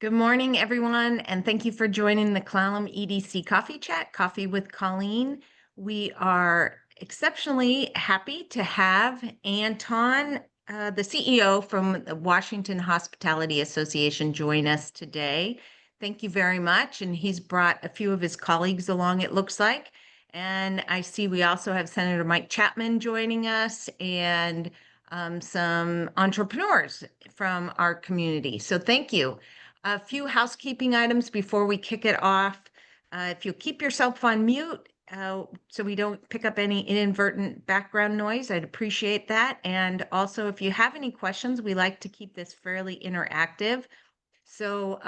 Good morning, everyone, and thank you for joining the Clallam EDC Coffee Chat, Coffee with Colleen. We are exceptionally happy to have Anton, the CEO from the Washington Hospitality Association, join us today. Thank you very much. And he's brought a few of his colleagues along, it looks like. And I see we also have Senator Mike Chapman joining us and some entrepreneurs from our community. So thank you. A few housekeeping items before we kick it off. If you'll keep yourself on mute, so we don't pick up any inadvertent background noise, I'd appreciate that. And also, if you have any questions, we like to keep this fairly interactive. So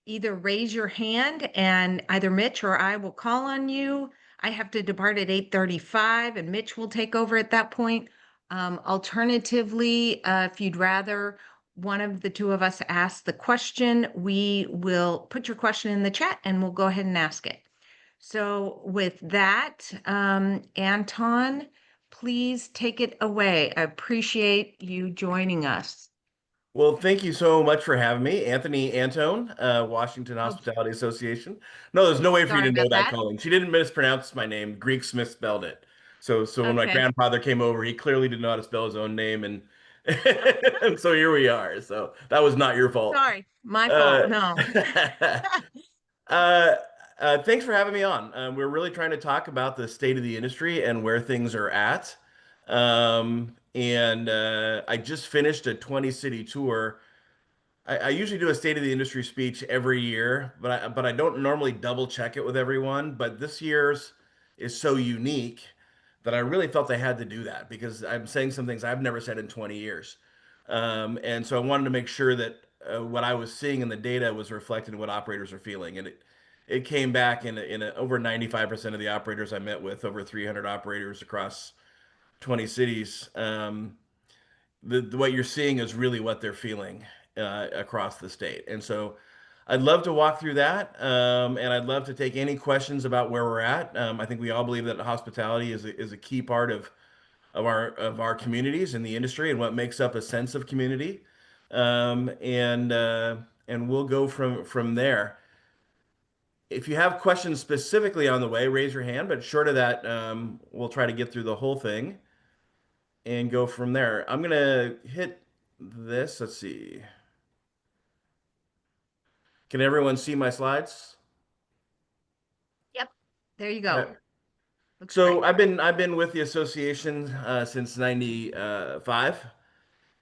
either raise your hand and either Mitch or I will call on you. I have to depart at 8:35 and Mitch will take over at that point. Alternatively, if you'd rather one of the two of us ask the question, we will put your question in the chat and we'll go ahead and ask it. So with that, Anton, please take it away. I appreciate you joining us. Well, thank you so much for having me, Anthony Anton, Washington Oh, Hospitality Association. No, there's no way for you sorry to know about that, that. Colleen. She didn't mispronounce my name. Greeks misspelled it. So when my Okay. grandfather came over, he clearly didn't know how to spell his own name, and and so here we are. So that was not your fault. Sorry, my fault. Uh, No. uh, Thanks for having me on. We're really trying to talk about the state of the industry and where things are at. And I just finished a 20 city tour. I usually do a state of the industry speech every year, but I don't normally double check it with everyone. But this year's is so unique that I really felt I had to do that because I'm saying some things I've never said in 20 years. And so I wanted to make sure that what I was seeing in the data was reflected in what operators are feeling. And it came back in over 95% of the operators I met with, over 300 operators across 20 cities. What you're seeing is really what they're feeling across the state. And so I'd love to walk through that, and I'd love to take any questions about where we're at. I think we all believe that hospitality is a key part of our communities in the industry and what makes up a sense of community. And we'll go from there. If you have questions specifically on the way, raise your hand. But short of that, we'll try to get through the whole thing and go from there. I'm gonna hit this. Let's see. Can everyone see my slides? Yep. There you go. Okay. Looks So great. I've been with the association since '95,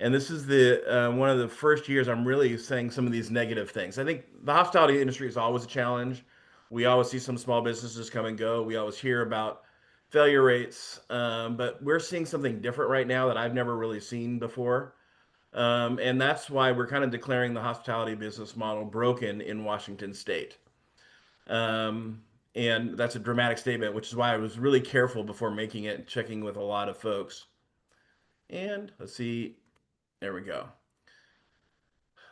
and this is the one of the first years I'm really saying some of these negative things. I think the hospitality industry is always a challenge. We always see some small businesses come and go. We always hear about failure rates, but we're seeing something different right now that I've never really seen before. And that's why we're kind of declaring the hospitality business model broken in Washington State. Um, and that's a dramatic statement, which is why I was really careful before making it and checking with a lot of folks. And let's see, there we go.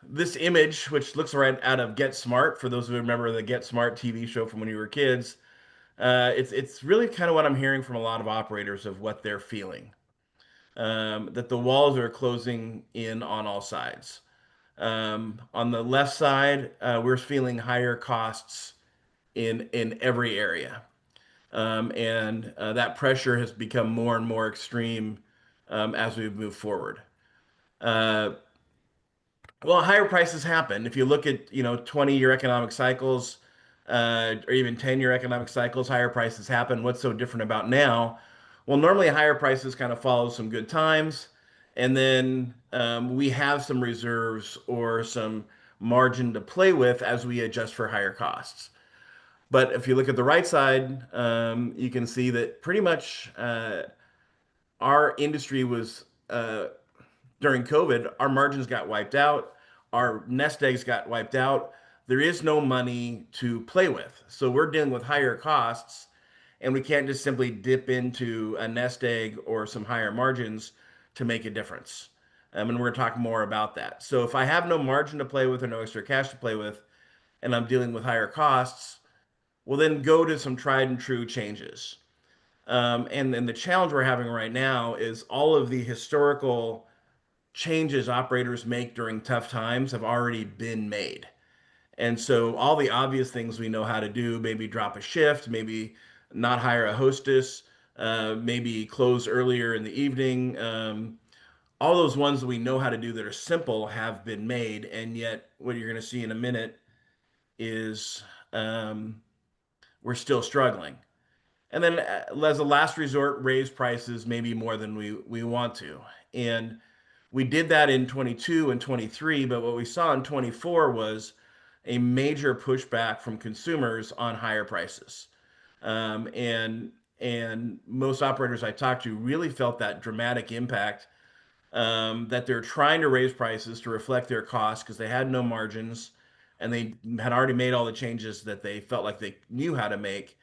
This image, which looks right out of Get Smart, for those who remember the Get Smart TV show from when you were kids, it's really kind of what I'm hearing from a lot of operators of what they're feeling. That the walls are closing in on all sides. On the left side, we're feeling higher costs in every area, and that pressure has become more and more extreme as we've moved forward. Uh, well, higher prices happen. If you look at 20-year economic cycles, or even 10-year economic cycles, higher prices happen. What's so different about now? Well, normally higher prices kind of follow some good times, and then we have some reserves or some margin to play with as we adjust for higher costs. But if you look at the right side, you can see that pretty much our industry was during COVID, our margins got wiped out, our nest eggs got wiped out. There is no money to play with. So we're dealing with higher costs, and we can't just simply dip into a nest egg or some higher margins to make a difference. And we're going to talk more about that. So if I have no margin to play with or no extra cash to play with, and I'm dealing with higher costs, well, then go to some tried and true changes. And then the challenge we're having right now is all of the historical changes operators make during tough times have already been made. And so all the obvious things we know how to do, maybe drop a shift, maybe not hire a hostess, maybe close earlier in the evening. All those ones that we know how to do that are simple have been made, and yet what you're going to see in a minute is um, we're still struggling. And then, as a last resort, raise prices maybe more than we want to. And we did that in 22 and 23, but what we saw in 24 was a major pushback from consumers on higher prices. Um, and and most operators I talked to really felt that dramatic impact, that they're trying to raise prices to reflect their costs because they had no margins and they had already made all the changes that they felt like they knew how to make.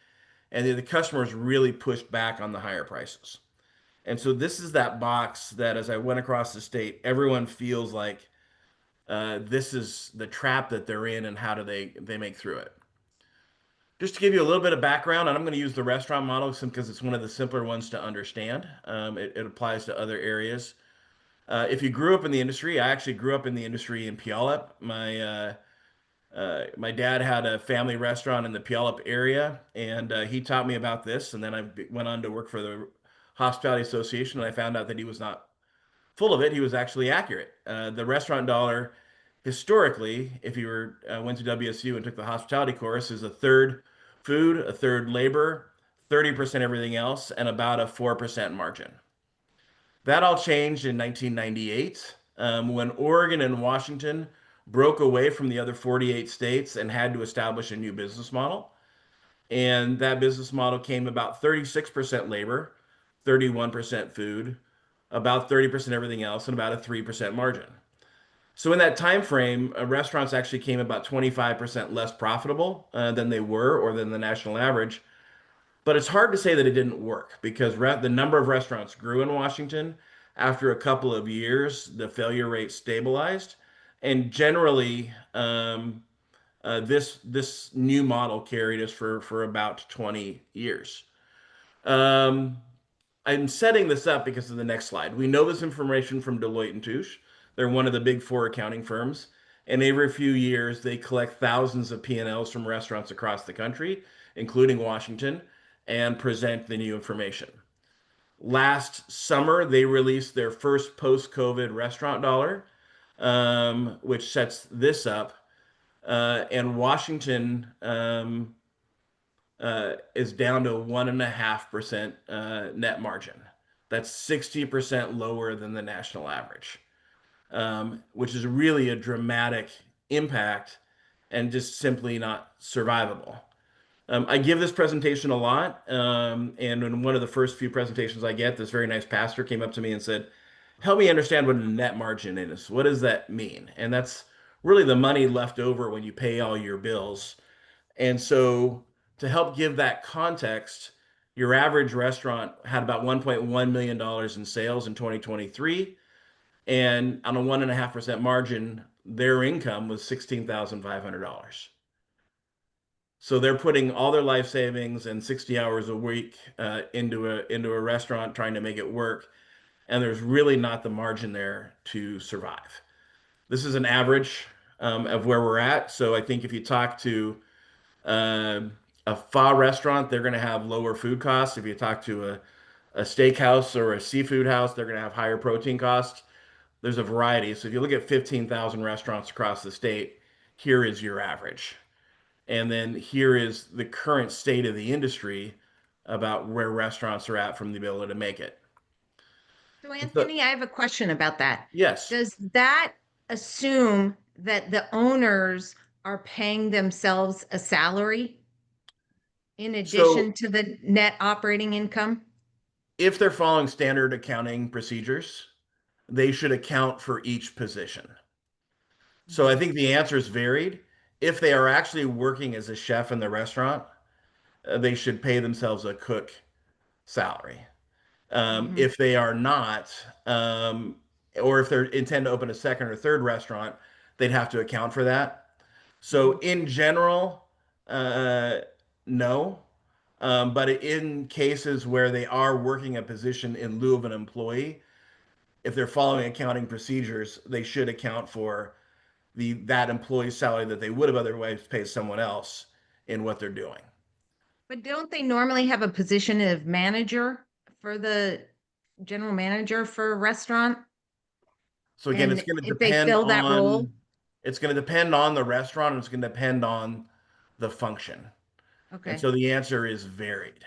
And the customers really pushed back on the higher prices. And so this is that box that, as I went across the state, everyone feels like this is the trap that they're in, and how do they make through it. Just to give you a little bit of background, and I'm going to use the restaurant model because it's one of the simpler ones to understand. It applies to other areas. If you grew up in the industry, I actually grew up in the industry in Puyallup. My dad had a family restaurant in the Puyallup area, and he taught me about this. And then I went on to work for the Hospitality Association, and I found out that he was not full of it. He was actually accurate. The restaurant dollar, historically, if you went to WSU and took the hospitality course, is a third food, a third labor, 30% everything else, and about a 4% margin. That all changed in 1998, when Oregon and Washington broke away from the other 48 states and had to establish a new business model. And that business model came about 36% labor, 31% food, about 30% everything else, and about a 3% margin. So in that time frame, restaurants actually came about 25% less profitable than they were, or than the national average. But it's hard to say that it didn't work, because the number of restaurants grew in Washington. After a couple of years, the failure rate stabilized, and generally, this new model carried us for about 20 years. Um, I'm setting this up because of the next slide. We know this information from Deloitte and Touche. They're one of the big four accounting firms. And every few years, they collect thousands of P&Ls from restaurants across the country, including Washington, and present the new information. Last summer, they released their first post-COVID restaurant dollar, which sets this up. And Washington is down to 1.5% net margin. That's 60% lower than the national average, which is really a dramatic impact and just simply not survivable. I give this presentation a lot, and in one of the first few presentations I get, this very nice pastor came up to me and said, "Help me understand what a net margin is. What does that mean?" And that's really the money left over when you pay all your bills. And so, to help give that context, your average restaurant had about $1.1 million in sales in 2023. And on a 1.5% margin, their income was $16,500. So they're putting all their life savings and 60 hours a week into a restaurant, trying to make it work. And there's really not the margin there to survive. This is an average of where we're at. So I think if you talk to uh, a pho restaurant, they're going to have lower food costs. If you talk to a steakhouse or a seafood house, they're going to have higher protein costs. There's a variety. So if you look at 15,000 restaurants across the state, here is your average. And then here is the current state of the industry about where restaurants are at from the ability to make it. So, And so, Anthony, I have a question about that. yes. Does that assume that the owners are paying themselves a salary in So addition to the net operating income? if they're following standard accounting procedures, they should account for each position. So I Mhm. think the answer is varied. If they are actually working as a chef in the restaurant, they should pay themselves a cook salary. Mhm. If they are not, or if they intend to open a second or third restaurant, they'd have to account for that. So Mhm. in general, uh, no. But in cases where they are working a position in lieu of an employee, if they're following accounting procedures, they should account for the that employee's salary that they would have otherwise paid someone else in what they're doing. But don't they normally have a position of manager for the general manager for a restaurant? So again, And if they fill that role, it's going to depend on the restaurant, and it's going to depend on the function. And okay. so the answer is varied.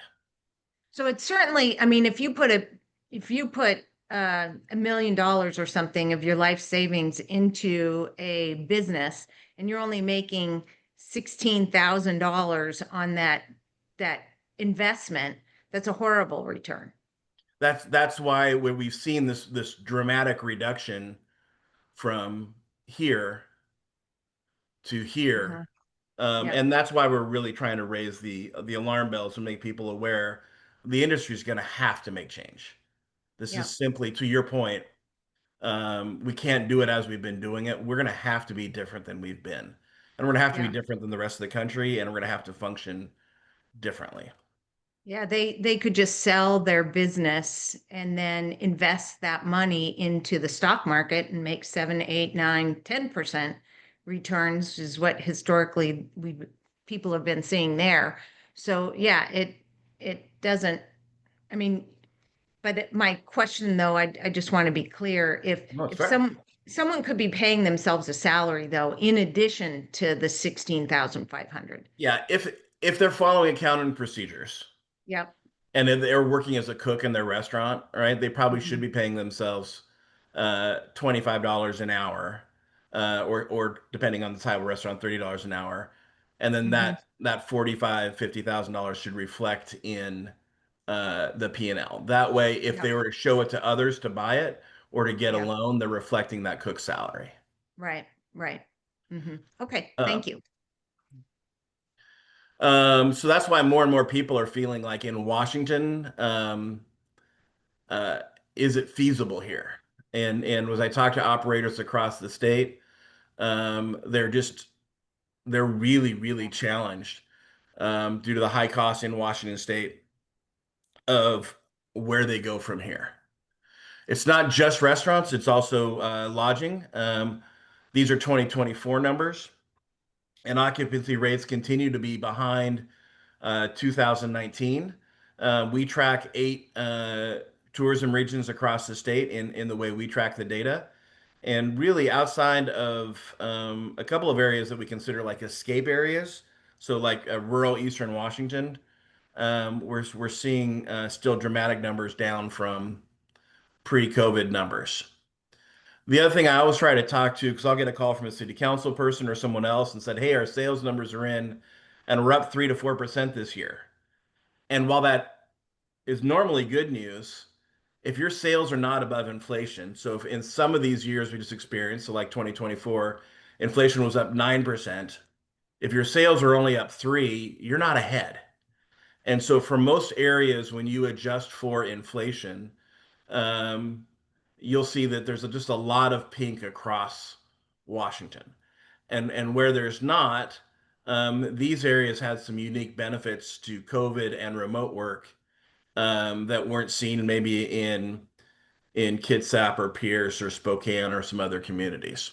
So it's certainly, I mean, if you put $1 million or something of your life savings into a business and you're only making $16,000 on that investment, that's a horrible return. That's why where we've seen this dramatic reduction from here to Uh-huh. here. Yep. And that's why we're really trying to raise the alarm bells and make people aware the industry is going to have to make change. This is Yep. simply, to your point, we can't do it as we've been doing it. We're going to have to be different than we've been. And we're going to have to be Yeah. different than the rest of the country, and we're going to have to function differently. Yeah, they could just sell their business and then invest that money into the stock market and make 7, 8, 9, 10% returns is what historically we people have been seeing there. So yeah, it doesn't, I mean, but my question though, I just want to be clear, No, it's if fair. someone could be paying themselves a salary though, in addition to the 16,500. Yeah, if they're following accounting procedures, Yep. and if they're working as a cook in their restaurant, right, they probably should Hmm. be paying themselves $25 an hour, or depending on the type of restaurant, $30 an hour. And then Hmm. that 45, $50,000 should reflect in the P&L. That way, if Yep. they were to show it to others to buy it or to get a Yep. loan, they're reflecting that cook's salary. Right, right. Okay, Uh, thank you. so that's why more and more people are feeling like in Washington, uh, is it feasible here? And as I talk to operators across the state, they're just they're really challenged due to the high cost in Washington State of where they go from here. It's not just restaurants; it's also lodging. These are 2024 numbers, and occupancy rates continue to be behind 2019. We track 8 tourism regions across the state in the way we track the data. And really, outside of a couple of areas that we consider like escape areas, so like rural Eastern Washington, we're seeing still dramatic numbers down from pre-COVID numbers. The other thing I always try to talk to, because I'll get a call from a city council person or someone else and said, "Hey, our sales numbers are in, and we're up 3 to 4% this year." And while that is normally good news, if your sales are not above inflation, so if in some of these years we just experienced, so like 2024, inflation was up 9%, if your sales are only up 3, you're not ahead. And so for most areas, when you adjust for inflation, um, you'll see that there's just a lot of pink across Washington. And where there's not, these areas had some unique benefits to COVID and remote work that weren't seen maybe in Kitsap or Pierce or Spokane or some other communities.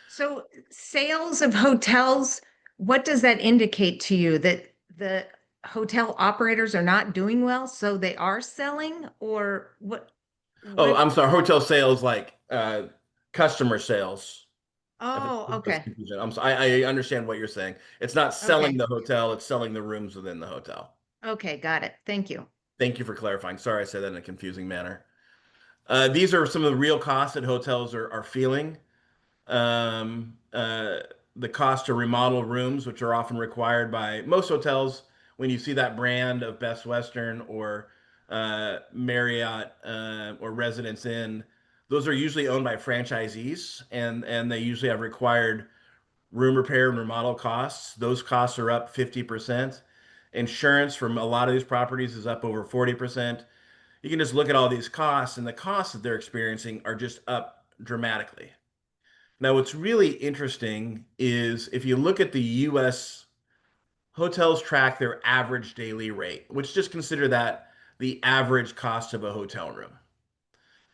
So sales of hotels, what does that indicate to you? That the hotel operators are not doing well, so they are selling, or Oh, what? I'm sorry, hotel sales like customer sales. Oh, If that's okay. confusing. I'm sorry, I understand what you're saying. It's not selling Okay. the hotel, it's selling the rooms within the hotel. Okay, got it. Thank you. Thank you for clarifying. Sorry I said that in a confusing manner. These are some of the real costs that hotels are feeling. Um, uh, the cost to remodel rooms, which are often required by most hotels, when you see that brand of Best Western or Marriott or Residence Inn, those are usually owned by franchisees, and they usually have required room repair and remodel costs. Those costs are up 50%. Insurance from a lot of these properties is up over 40%. You can just look at all these costs, and the costs that they're experiencing are just up dramatically. Now, what's really interesting is if you look at the US, hotels track their average daily rate, which just consider that the average cost of a hotel room.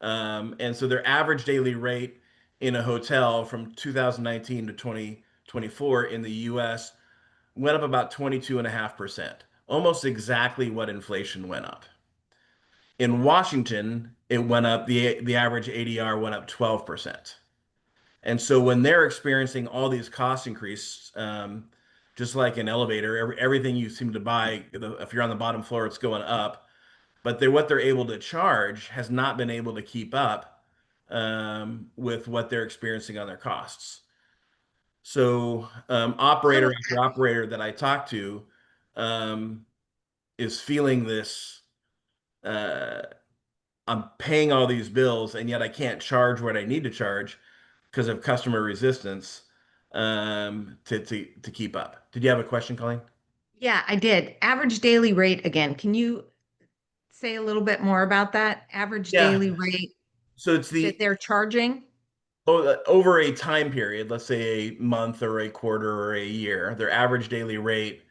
And so their average daily rate in a hotel from 2019 to 2024 in the US went up about 22.5%, almost exactly what inflation went up. In Washington, it went up, the average ADR went up 12%. And so when they're experiencing all these cost increases, just like an elevator, everything you seem to buy, if you're on the bottom floor, it's going up. But what they're able to charge has not been able to keep up with what they're experiencing on their costs. So operator So, after operator that I talk to um, is feeling this. Uh, I'm paying all these bills, and yet I can't charge what I need to charge because of customer resistance to keep up. Did you have a question, Colleen? yeah, I did. Average daily rate again. Can you say a little bit more about that? Average Yeah. daily rate So it's that they're charging? over a time period, let's say a month or a quarter or a year, their average daily rate.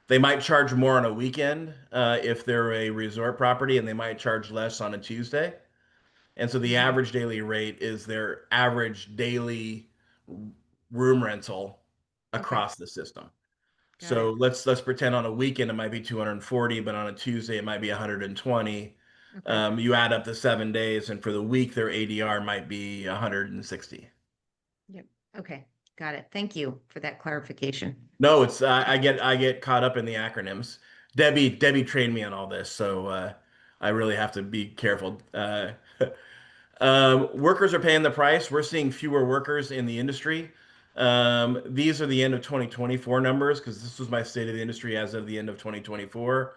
They might charge more on a weekend if they're a resort property, and they might charge less on a Tuesday. And so the Mhm. average daily rate is their average daily room rental Okay, across the system. got So it. let's pretend on a weekend it might be 240, but on a Tuesday it might be 120. Okay. You add up the 7 days, and for the week their ADR might be 160. Yep. Okay, got it. Thank you for that clarification. No, it's I get caught up in the acronyms. Debbie trained me on all this, so I really have to be careful. Workers are paying the price. We're seeing fewer workers in the industry. These are the end of 2024 numbers because this was my state of the industry as of the end of 2024.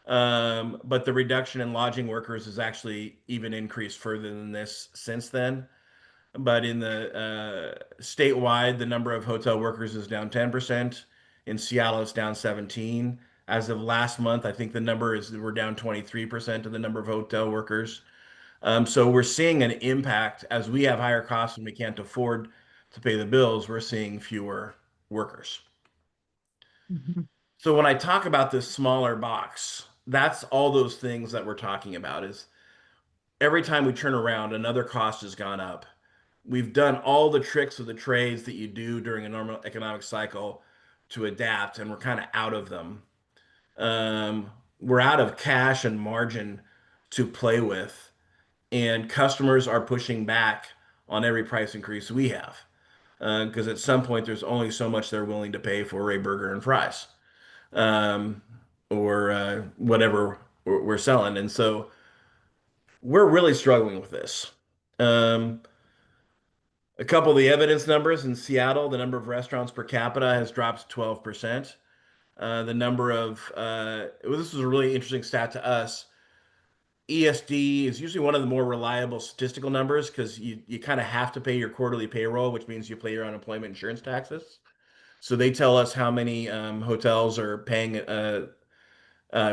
But the reduction in lodging workers has actually even increased further than this since then. But in the statewide, the number of hotel workers is down 10%. In Seattle, it's down 17. As of last month, I think the number is we're down 23% of the number of hotel workers. So we're seeing an impact as we have higher costs and we can't afford to pay the bills. We're seeing fewer workers. Mhm. So when I talk about this smaller box, that's all those things that we're talking about is every time we turn around, another cost has gone up. We've done all the tricks of the trades that you do during a normal economic cycle to adapt, and we're kind of out of them. We're out of cash and margin to play with, and customers are pushing back on every price increase we have. Because at some point, there's only so much they're willing to pay for a burger and fries, um, or whatever we're selling. And so we're really struggling with this. Um, a couple of the evidence numbers in Seattle, the number of restaurants per capita has dropped 12%. The number of, this was a really interesting stat to us. ESD is usually one of the more reliable statistical numbers because you kind of have to pay your quarterly payroll, which means you pay your unemployment insurance taxes. So they tell us how many hotels are paying,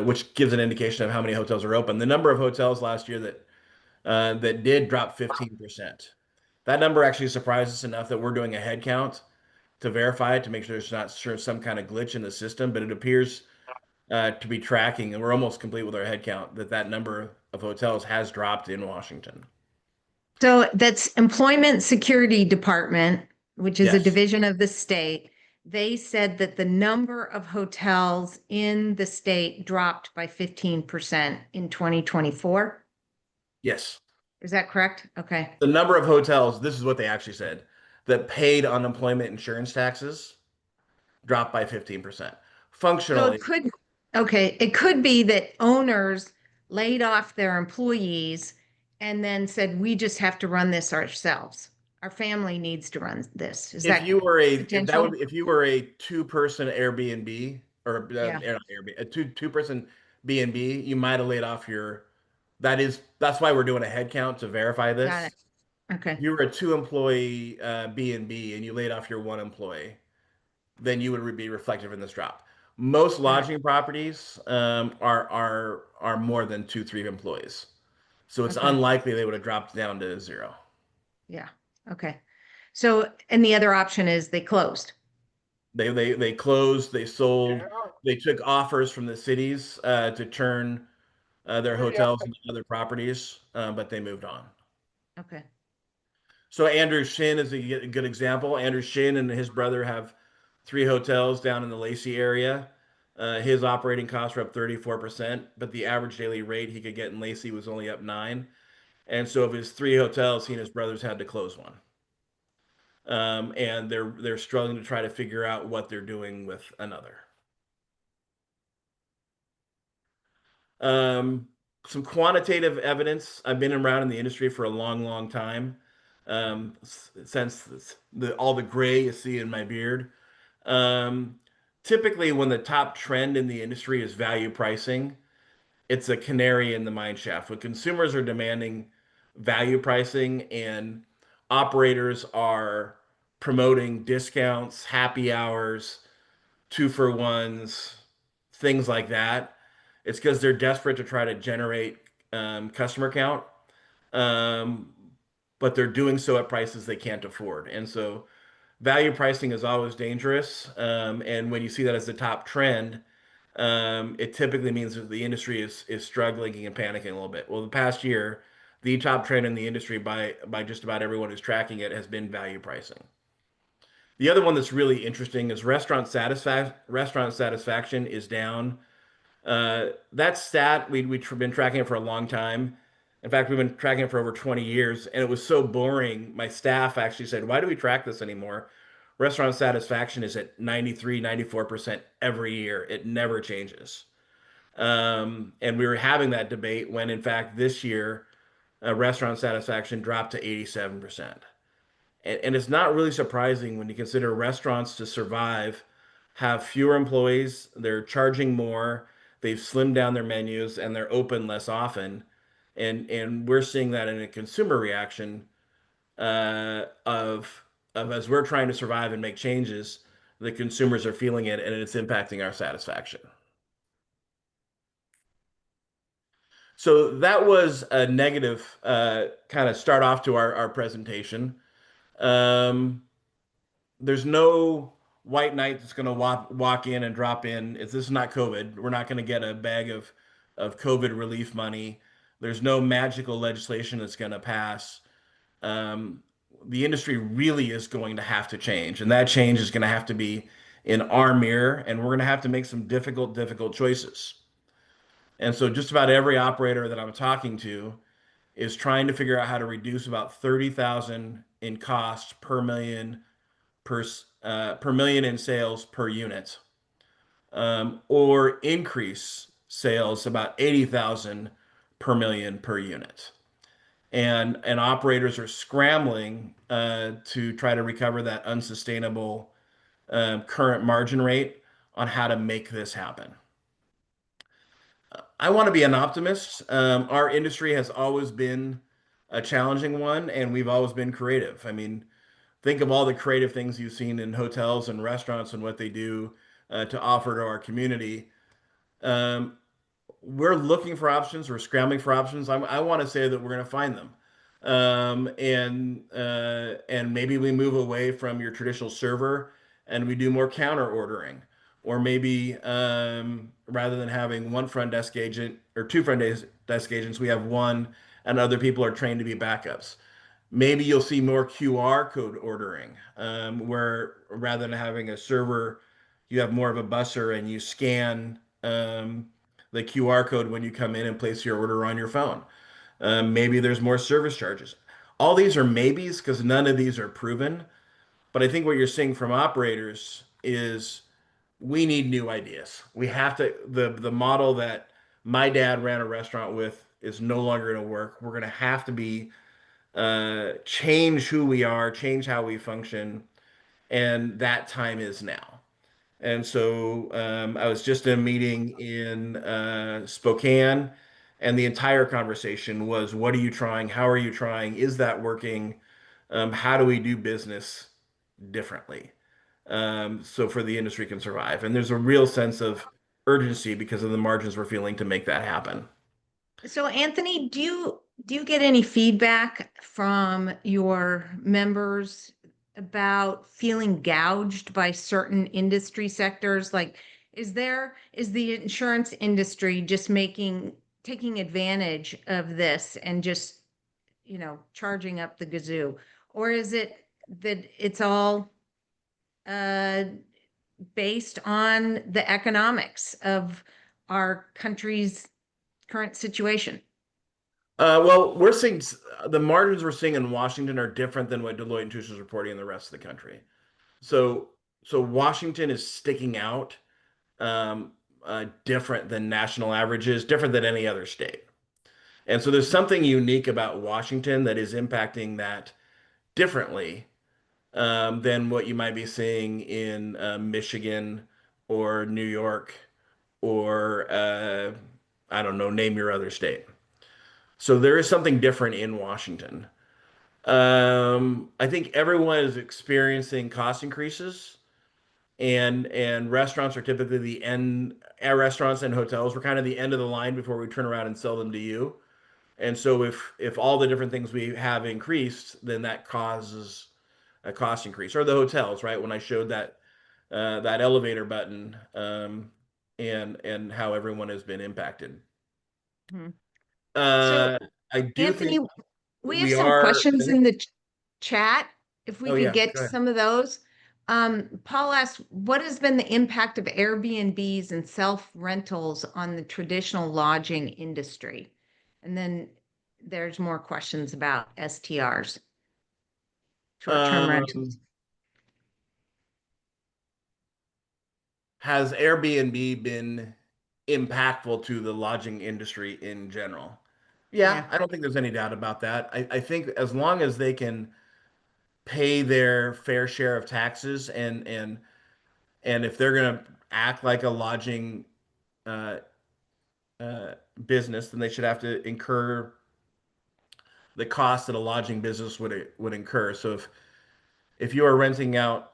which gives an indication of how many hotels are open. The number of hotels last year that did drop 15%. That number actually surprised us enough that we're doing a head count to verify it to make sure there's not sure some kind of glitch in the system, but it appears to be tracking, and we're almost complete with our head count that number of hotels has dropped in Washington. So that's Employment Security Department, which is a Yes, division of the state. They said that the number of hotels in the state dropped by 15% in 2024. yes. Is that correct? Okay. The number of hotels, this is what they actually said, that paid unemployment insurance taxes dropped by 15%. So it Functionally, could, okay, it could be that owners laid off their employees and then said, we just have to run this ourselves. Our family needs to run this. Is if that you were a if that potential? would if you were a two-person Airbnb or Yeah, not Airbnb, a two-person B&B, you might have laid off your. That's why we're doing a head count to verify got it. this. If Okay. you were a two-employee B&B and you laid off your one employee, then you would be reflective in this drop. Most Got it. lodging properties are more than two, three employees, so it's Okay. unlikely they would have dropped down to zero. Yeah. Okay. So, and the other option is they closed. They closed, they sold, they took offers from the cities to turn their hotels into other properties, but they moved on. Okay. So Andrew Shin is a good example. Andrew Shin and his brother have three hotels down in the Lacey area. His operating costs were up 34%, but the average daily rate he could get in Lacey was only up 9. And so of his three hotels, he and his brothers had to close one. And they're struggling to try to figure out what they're doing with another. Um, some quantitative evidence. I've been around in the industry for a long, long time. Since all the gray you see in my beard. Um, Typically, when the top trend in the industry is value pricing, it's a canary in the mine shaft. When consumers are demanding value pricing and operators are promoting discounts, happy hours, two for ones, things like that, it's because they're desperate to try to generate customer count, um, but they're doing so at prices they can't afford. And so value pricing is always dangerous. And when you see that as the top trend, it typically means that the industry is struggling and panicking a little bit. Well, the past year, the top trend in the industry by just about everyone who's tracking it has been value pricing. The other one that's really interesting is restaurant satisfaction is down. That stat we've been tracking it for a long time. In fact, we've been tracking it for over 20 years, and it was so boring. My staff actually said, "Why do we track this anymore?" Restaurant satisfaction is at 93, 94% every year. It never changes. And we were having that debate when, in fact, this year, restaurant satisfaction dropped to 87%. And it's not really surprising when you consider restaurants to survive have fewer employees, they're charging more, they've slimmed down their menus, and they're open less often. And we're seeing that in a consumer reaction of as we're trying to survive and make changes, the consumers are feeling it and it's impacting our satisfaction. So that was a negative kind of start off to our presentation. Um, there's no white knight that's going to walk in and drop in. If this is not COVID, we're not going to get a bag of COVID relief money. There's no magical legislation that's going to pass. Um, the industry really is going to have to change, and that change is going to have to be in our mirror, and we're going to have to make some difficult choices. And so, just about every operator that I'm talking to is trying to figure out how to reduce about 30,000 in cost per million in sales per unit, or increase sales about 80,000 per million per unit. And operators are scrambling to try to recover that unsustainable current margin rate on how to make this happen. I want to be an optimist. Our industry has always been a challenging one, and we've always been creative. I mean, think of all the creative things you've seen in hotels and restaurants and what they do to offer to our community. Um, we're looking for options. We're scrambling for options. I want to say that we're going to find them, and maybe we move away from your traditional server and we do more counter ordering, or maybe rather than having one front desk agent or two desk agents, we have one, and other people are trained to be backups. Maybe you'll see more QR code ordering, where rather than having a server, you have more of a busser and you scan the QR code when you come in and place your order on your phone. Maybe there's more service charges. All these are maybes because none of these are proven. But I think what you're seeing from operators is we need new ideas. We have to, the model that my dad ran a restaurant with is no longer going to work. We're going to have to be change who we are, change how we function, and that time is now. And so I was just in a meeting in Spokane, and the entire conversation was, "What are you trying? How are you trying? Is that working? How do we do business differently?" So for the industry can survive. And there's a real sense of urgency because of the margins we're feeling to make that happen. So Anthony, do you get any feedback from your members about feeling gouged by certain industry sectors? Like, is the insurance industry just taking advantage of this and just, charging up the gazoo? Or is it that it's all uh, based on the economics of our country's current situation? Well, we're seeing the margins we're seeing in Washington are different than what Deloitte and Touche is reporting in the rest of the country. So, so Washington is sticking out um, different than national averages, different than any other state. And so there's something unique about Washington that is impacting that differently than what you might be seeing in Michigan or New York or I don't know, name your other state. So there is something different in Washington. I think everyone is experiencing cost increases, and restaurants are typically the end. Restaurants and hotels were kind of the end of the line before we turn around and sell them to you. And so if all the different things we have increased, then that causes a cost increase. Or the hotels, right? When I showed that elevator button, and how everyone has been impacted. Mhm. So, Uh, I do Anthony, think we have we some are. questions in the chat. If we Oh could yeah, get go to ahead. some of those. Paul asked, what has been the impact of Airbnbs and self-rentals on the traditional lodging industry? And then there's more questions about STRs, short-term rentals. Um, has Airbnb been impactful to the lodging industry in general? Yeah, Yeah, I don't think there's any doubt about that. I think as long as they can pay their fair share of taxes, and if they're going to act like a lodging uh, uh, business, then they should have to incur the cost that a lodging business would incur. So if you are renting out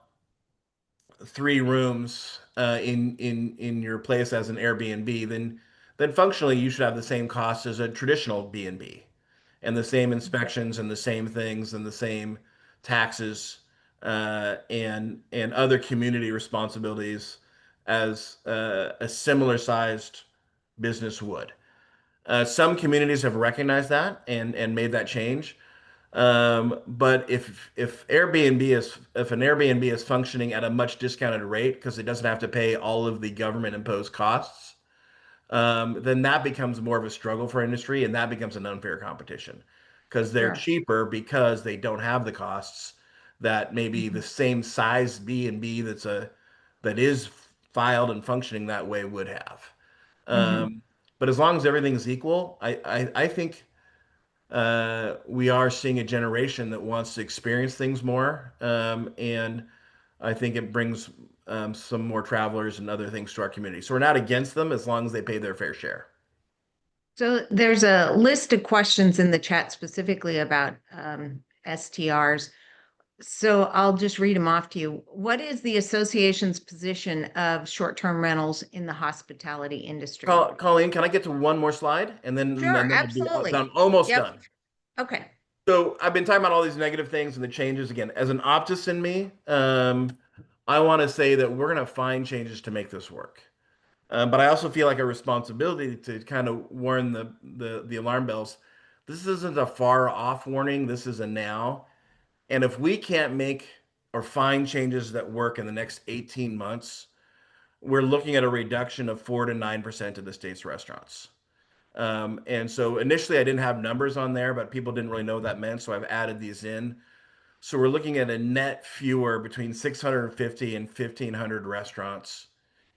3 rooms in your place as an Airbnb, then functionally you should have the same cost as a traditional B&B, and the same inspections and the same things and the same taxes and other community responsibilities as a similar sized business would. Some communities have recognized that and made that change. But if an Airbnb is functioning at a much discounted rate because it doesn't have to pay all of the government imposed costs, then that becomes more of a struggle for industry, and that becomes an unfair competition because they're sure. cheaper because they don't have the costs that maybe the Mhm. same size B&B that is filed and functioning that way would have. Mhm. Um, but as long as everything's equal, I think we are seeing a generation that wants to experience things more, and I think it brings some more travelers and other things to our community. So we're not against them as long as they pay their fair share. So there's a list of questions in the chat specifically about STRs. So I'll just read them off to you. What is the association's position of short-term rentals in the hospitality industry? Colleen, can I get to one more slide, and then Sure, that'll be absolutely. done, almost Yep. done. Okay. So I've been talking about all these negative things and the changes again. As an optimist in me, I want to say that we're going to find changes to make this work. But I also feel like a responsibility to kind of warn the alarm bells. This isn't a far off warning. This is a now. And if we can't make or find changes that work in the next 18 months, we're looking at a reduction of 4 to 9% of the state's restaurants. And so initially I didn't have numbers on there, but people didn't really know what that meant. So I've added these in. So we're looking at a net fewer between 650 and 1,500 restaurants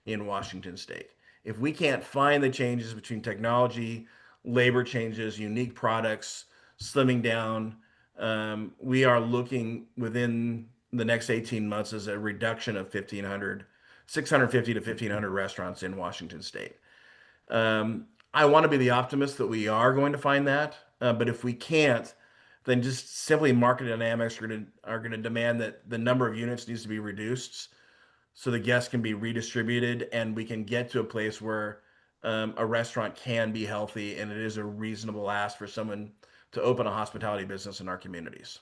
in Washington state. If we can't find the changes between technology, labor changes, unique products, slimming down, we are looking within the next 18 months as a reduction of 650 to 1,500 restaurants in Washington state. I want to be the optimist that we are going to find that, but if we can't, then just simply market dynamics are going to demand that the number of units needs to be reduced so the guests can be redistributed and we can get to a place where a restaurant can be healthy and it is a reasonable ask for someone to open a hospitality business in our communities.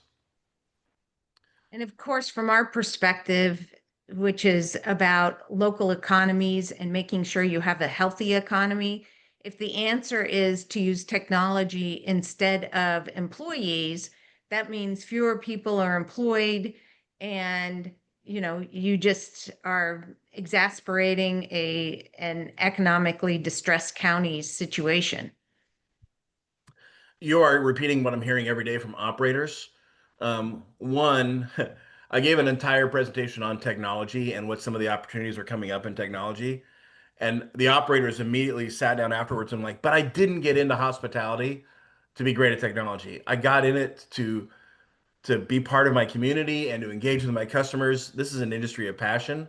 And of course, from our perspective, which is about local economies and making sure you have a healthy economy, if the answer is to use technology instead of employees, that means fewer people are employed, and you just are exasperating an economically distressed county's situation. You are repeating what I'm hearing every day from operators. One, I gave an entire presentation on technology and what some of the opportunities are coming up in technology. And the operators immediately sat down afterwards and like, but I didn't get into hospitality to be great at technology. I got in it to be part of my community and to engage with my customers. This is an industry of passion.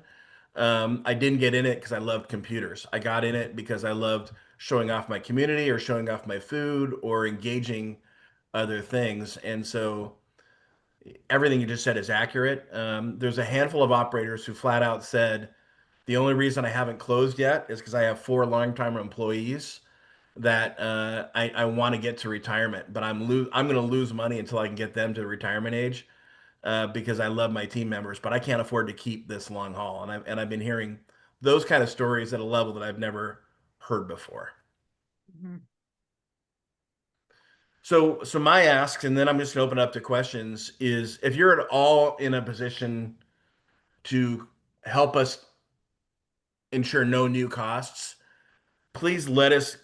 I didn't get in it because I loved computers. I got in it because I loved showing off my community or showing off my food or engaging other things. And so everything you just said is accurate. There's a handful of operators who flat out said, the only reason I haven't closed yet is because I have four longtime employees that I want to get to retirement, but I'm going to lose money until I can get them to retirement age because I love my team members, but I can't afford to keep this long haul. And I've been hearing those kind of stories at a level that I've never heard before. Mhm. So my asks, and then I'm just going to open up to questions, is if you're at all in a position to help us ensure no new costs, please let us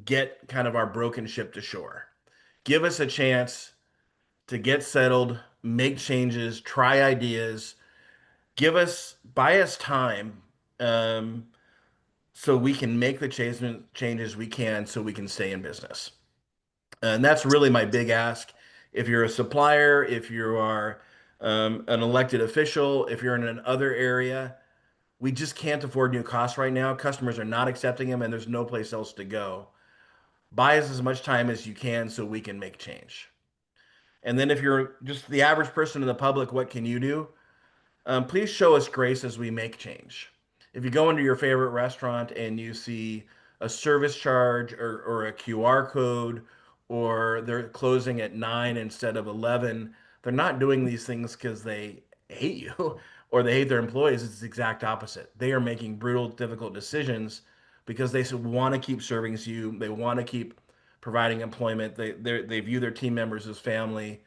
get kind of our broken ship to shore. Give us a chance to get settled, make changes, try ideas, buy us time, um, so we can make the changes we can so we can stay in business. And that's really my big ask. If you're a supplier, if you are an elected official, if you're in another area, we just can't afford new costs right now. Customers are not accepting them, and there's no place else to go. Buy us as much time as you can so we can make change. And then if you're just the average person in the public, what can you do? Please show us grace as we make change. If you go into your favorite restaurant and you see a service charge or a QR code, or they're closing at 9 instead of 11, they're not doing these things because they hate you or they hate their employees. It's the exact opposite. They are making brutal, difficult decisions because they want to keep serving you. They want to keep providing employment. They view their team members as family,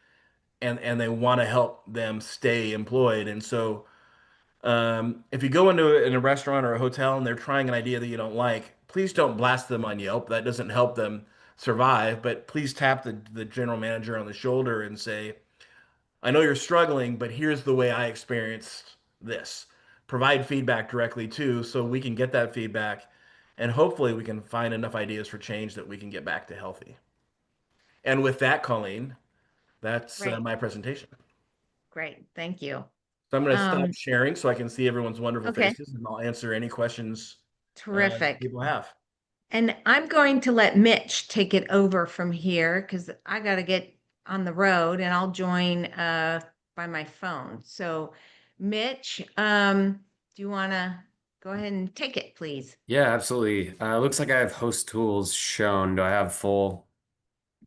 and they want to help them stay employed. And so if you go in a restaurant or a hotel and they're trying an idea that you don't like, please don't blast them on Yelp. That doesn't help them survive. But please tap the general manager on the shoulder and say, I know you're struggling, but here's the way I experienced this. Provide feedback directly too, so we can get that feedback, and hopefully we can find enough ideas for change that we can get back to healthy. And with that, Colleen, that's Great, my presentation. great. Thank you. So I'm going to stop Um, sharing so I can see everyone's wonderful okay, faces, and I'll answer any questions terrific. people have. And I'm going to let Mitch take it over from here because I got to get on the road, and I'll join by my phone. So, Mitch, do you want to go ahead and take it, please? Yeah, absolutely. Looks like I have host tools shown. Do I have full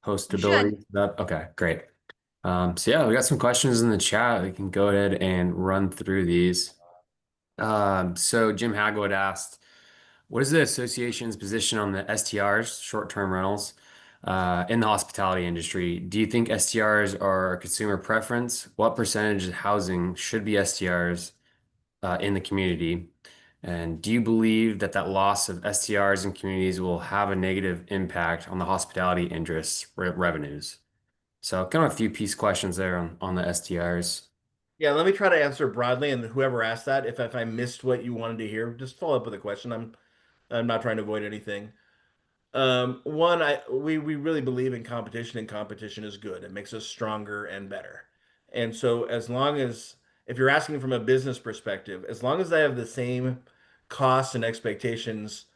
host You should. ability? Okay, great. So yeah, we got some questions in the chat. We can go ahead and run through these. So Jim Hagwood asked, what is the association's position on the STRs, short-term rentals, in the hospitality industry? Do you think STRs are a consumer preference? What percentage of housing should be STRs? In the community? And do you believe that that loss of STRs in communities will have a negative impact on the hospitality interests revenues? So kind of a few piece questions there on the STRs. Yeah, let me try to answer broadly, and whoever asked that, if I missed what you wanted to hear, just follow up with a question. I'm not trying to avoid anything. One, we really believe in competition, and competition is good. It makes us stronger and better. And so, as long as if you're asking from a business perspective, as long as they have the same costs and expectations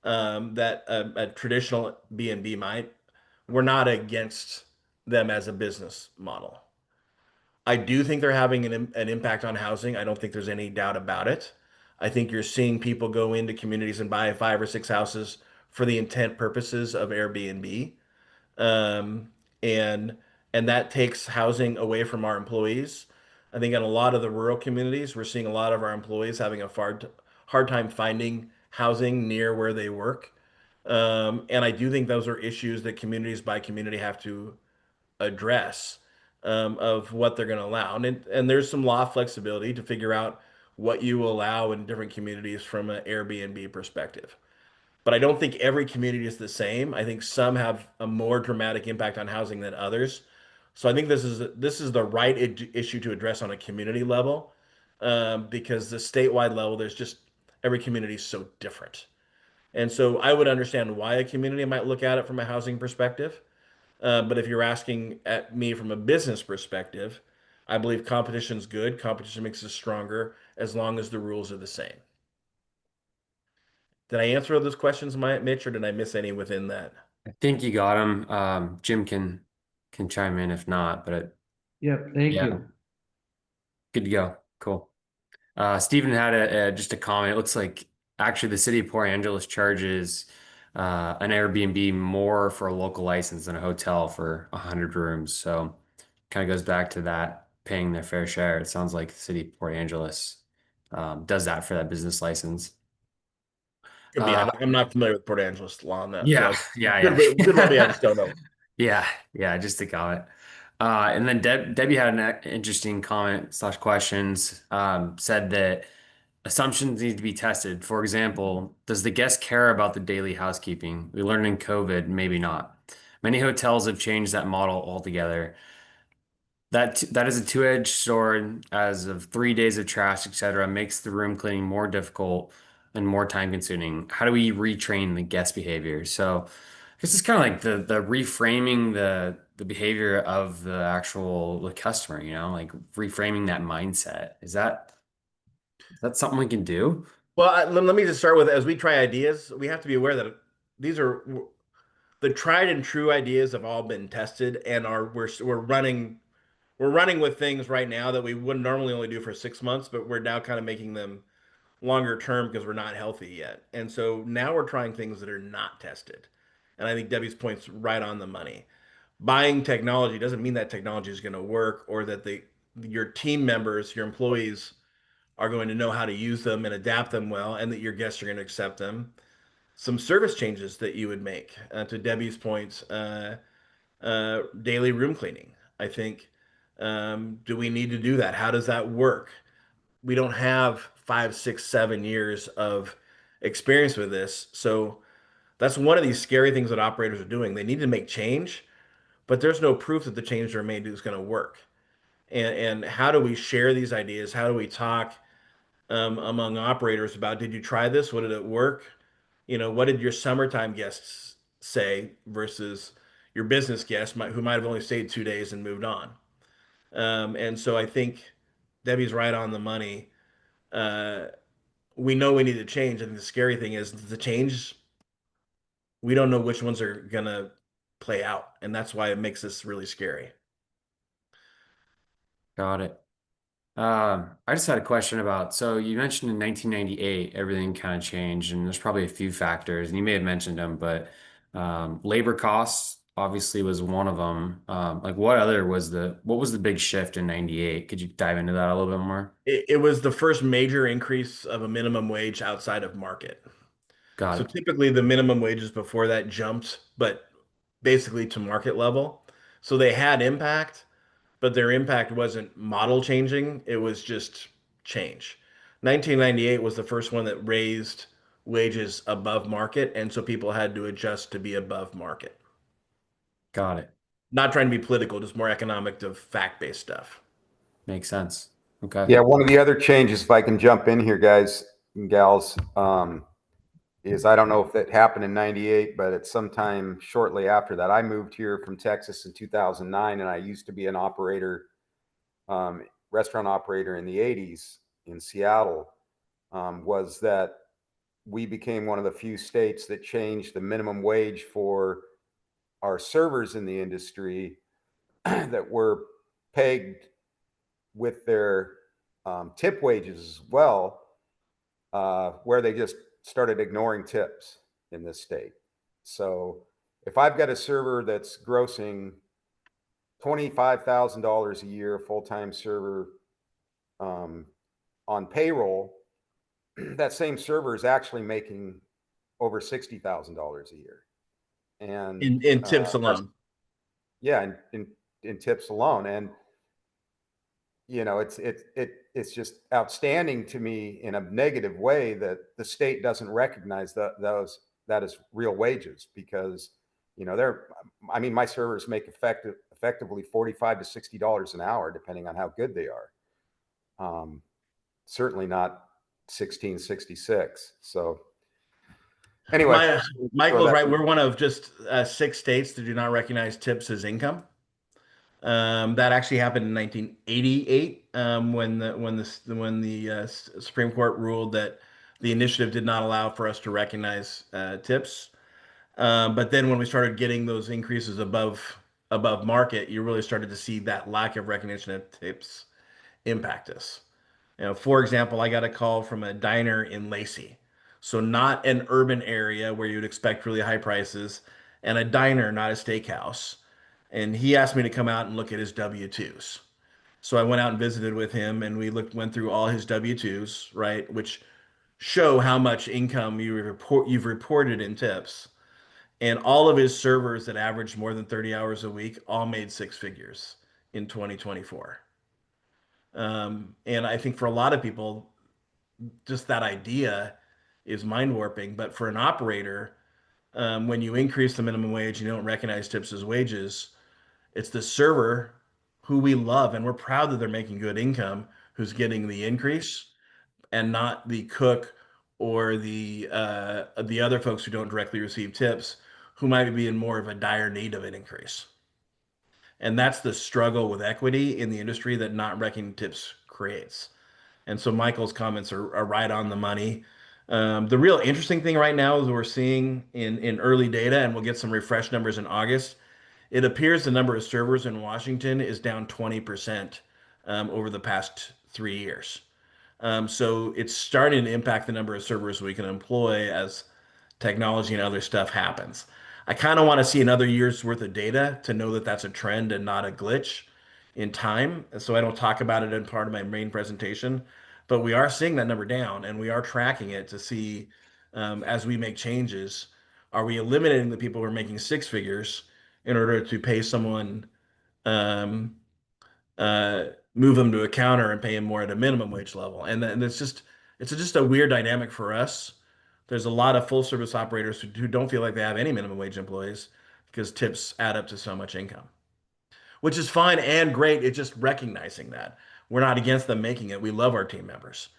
that a traditional B&B might, we're not against them as a business model. I do think they're having an impact on housing. I don't think there's any doubt about it. I think you're seeing people go into communities and buy five or six houses for the intent purposes of Airbnb. Um, and and that takes housing away from our employees. I think in a lot of the rural communities, we're seeing a lot of our employees having a hard time finding housing near where they work. And I do think those are issues that communities by community have to address. of what they're going to allow. And there's some law flexibility to figure out what you allow in different communities from an Airbnb perspective. But I don't think every community is the same. I think some have a more dramatic impact on housing than others. So I think this is the right issue to address on a community level, because the statewide level, there's just every community is so different. And so I would understand why a community might look at it from a housing perspective. But if you're asking at me from a business perspective, I believe competition's good. Competition makes us stronger as long as the rules are the same. Did I answer all those questions, Mitch, or did I miss any within that? I think you got him. Jim can chime in if not, but Yep, thank yeah, you. good to go. Cool. Stephen had just a comment. It looks like actually the city of Port Angeles charges an Airbnb more for a local license than a hotel for 100 rooms. So kind of goes back to that paying their fair share. It sounds like the city of Port Angeles does that for that business license. Could be. I'm not familiar with Port Angeles law on that, Yeah, so yeah, could well be. I just yeah. don't know. Yeah, yeah, just a comment. And then Debbie had an interesting comment slash questions. Said that assumptions need to be tested. For example, does the guest care about the daily housekeeping? We learned in COVID, maybe not. Many hotels have changed that model altogether. That is a two-edged sword, as of 3 days of trash, etc., makes the room cleaning more difficult and more time consuming. How do we retrain the guest behavior? So this is kind of like the reframing the behavior of the actual the customer, like reframing that mindset. Is that something we can do? Well, let me just start with, as we try ideas, we have to be aware that these are the tried and true ideas have all been tested, and we're running with things right now that we would normally only do for 6 months, but we're now kind of making them longer term because we're not healthy yet. And so now we're trying things that are not tested. And I think Debbie's point's right on the money. Buying technology doesn't mean that technology is going to work, or that your team members, your employees are going to know how to use them and adapt them well, and that your guests are going to accept them. Some service changes that you would make, to Debbie's points, daily room cleaning. I think, do we need to do that? How does that work? We don't have 5, 6, 7 years of experience with this. So that's one of these scary things that operators are doing. They need to make change, but there's no proof that the change they're made is going to work. And how do we share these ideas? How do we talk, among operators about, did you try this? What did it work? What did your summertime guests say versus your business guests who might have only stayed 2 days and moved on? And so I think Debbie's right on the money. Uh, we know we need to change. I think the scary thing is the change, we don't know which ones are going to play out. And that's why it makes this really scary. Got it. I just had a question about, so you mentioned in 1998, everything kind of changed, and there's probably a few factors, and you may have mentioned them, but labor costs obviously was one of them. Like what was the big shift in 98? Could you dive into that a little bit more? It was the first major increase of a minimum wage outside of market. Got So it. typically the minimum wages before that jumped, but basically to market level. So they had impact, but their impact wasn't model changing. It was just change. 1998 was the first one that raised wages above market, and so people had to adjust to be above market. Got it. Not trying to be political, just more economic to fact-based stuff. Makes sense. Okay. Yeah, one of the other changes, if I can jump in here, guys and gals, is I don't know if that happened in 98, but it's sometime shortly after that. I moved here from Texas in 2009, and I used to be an operator, restaurant operator in the 80s in Seattle. Was that we became one of the few states that changed the minimum wage for our servers in the industry that were pegged with their tip wages as well, where they just started ignoring tips in this state. So if I've got a server that's grossing $25,000 a year, a full-time server, on payroll, that same server is actually making over $60,000 a year. And In tips alone. yeah, in in tips alone. And it's just outstanding to me in a negative way that the state doesn't recognize that as real wages, because my servers make effectively $45 to $60 an hour, depending on how good they are. Certainly not 1666. So anyway, Michael's right. We're one of just 6 states that do not recognize tips as income. That actually happened in 1988, when the Supreme Court ruled that the initiative did not allow for us to recognize tips. But then when we started getting those increases above market, you really started to see that lack of recognition of tips impact us. For example, I got a call from a diner in Lacey, so not an urban area where you'd expect really high prices, and a diner, not a steakhouse. And he asked me to come out and look at his W-2s. So I went out and visited with him, and we went through all his W-2s, right, which show how much income you've reported in tips. And all of his servers that averaged more than 30 hours a week all made six figures in 2024. And I think for a lot of people, just that idea is mind warping. But for an operator, when you increase the minimum wage, you don't recognize tips as wages. It's the server who we love and we're proud that they're making good income who's getting the increase, and not the cook or the other folks who don't directly receive tips, who might be in more of a dire need of an increase. And that's the struggle with equity in the industry that not recognizing tips creates. And so Michael's comments are right on the money. The real interesting thing right now is we're seeing in early data, and we'll get some refresh numbers in August. It appears the number of servers in Washington is down 20% over the past 3 years. So it's starting to impact the number of servers we can employ as technology and other stuff happens. I kind of want to see another year's worth of data to know that that's a trend and not a glitch in time. So I don't talk about it in part of my main presentation, but we are seeing that number down, and we are tracking it to see, as we make changes, are we eliminating the people who are making six figures in order to pay someone, um, move them to a counter and pay them more at a minimum wage level. And it's just a weird dynamic for us. There's a lot of full service operators who don't feel like they have any minimum wage employees because tips add up to so much income, which is fine and great. It's just recognizing that we're not against them making it. We love our team members,